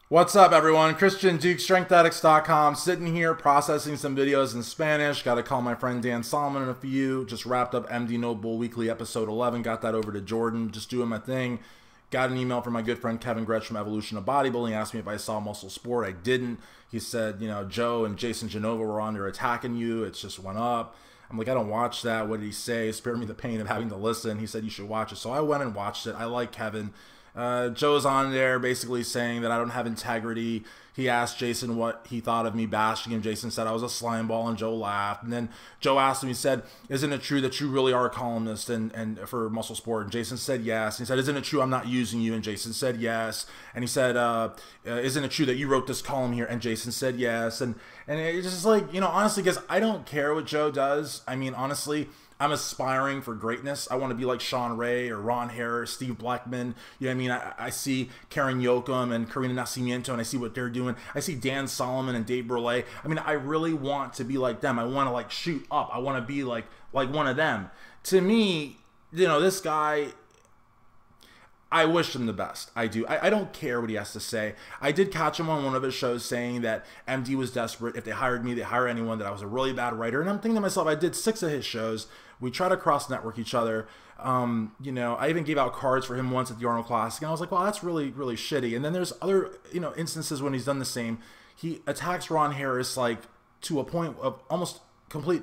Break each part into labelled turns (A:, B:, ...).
A: What's up, everyone? Christian Duke, StrengthAddicts.com, sitting here processing some videos in Spanish. Got to call my friend Dan Solomon in a few. Just wrapped up MD No Bull Weekly episode 11. Got that over to Jordan. Just doing my thing. Got an email from my good friend Kevin Gretsch from Evolution of Bodybuilding. He asked me if I saw Muscle Sport. I didn't. He said, you know, Joe and Jason Genova were on there attacking you. It just went up. I'm like, I don't watch that. What did he say? Spare me the pain of having to listen. He said you should watch it. So I went and watched it. I like Kevin. Joe's on there basically saying that I don't have integrity. He asked Jason what he thought of me bashing him. Jason said I was a slime ball, and Joe laughed. And then Joe asked him, he said, isn't it true that you really are a columnist and for Muscle Sport? And Jason said yes. And he said, isn't it true I'm not using you? And Jason said yes. And he said, isn't it true that you wrote this column here? And Jason said yes. And it's just like, you know, honestly, because I don't care what Joe does. I mean, honestly, I'm aspiring for greatness. I want to be like Sean Ray or Ron Harris, Steve Blackman. You know what I mean? I see Karen Yoakum and Karina Nascimento, and I see what they're doing. I see Dan Solomon and Dave Burleigh. I mean, I really want to be like them. I want to like shoot up. I want to be like one of them. To me, you know, this guy, I wish him the best. I do. I don't care what he has to say. I did catch him on one of his shows saying that MD was desperate. If they hired me, they hire anyone, that I was a really bad writer. And I'm thinking to myself, I did 6 of his shows. We try to cross-network each other. You know, I even gave out cards for him once at the Arnold Classic. And I was like, well, that's really, really shitty. And then there's other, you know, instances when he's done the same. He attacks Ron Harris, like, to a point of almost complete,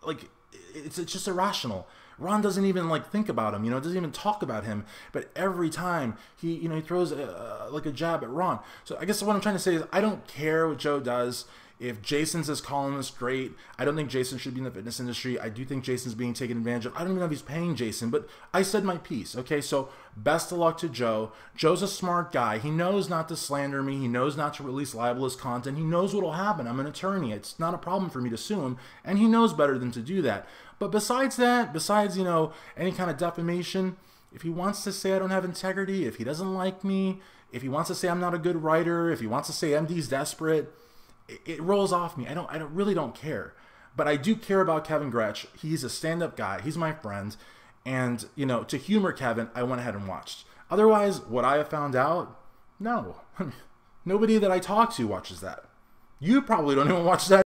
A: like, it's just irrational. Ron doesn't even like think about him, you know, doesn't even talk about him. But every time he, you know, he throws like a jab at Ron. So I guess what I'm trying to say is I don't care what Joe does. If Jason's his columnist, great. I don't think Jason should be in the fitness industry. I do think Jason's being taken advantage of. I don't even know if he's paying Jason, but I said my piece. Okay, so best of luck to Joe. Joe's a smart guy. He knows not to slander me. He knows not to release libelous content. He knows what will happen. I'm an attorney. It's not a problem for me to sue him, and he knows better than to do that. But besides that, besides, you know, any kind of defamation, if he wants to say I don't have integrity, if he doesn't like me, if he wants to say I'm not a good writer, if he wants to say MD's desperate, it rolls off me. I really don't care. But I do care about Kevin Gretsch. He's a stand-up guy. He's my friend. And, you know, to humor Kevin, I went ahead and watched. Otherwise, would I have found out? No. Nobody that I talk to watches that. You probably don't even watch that.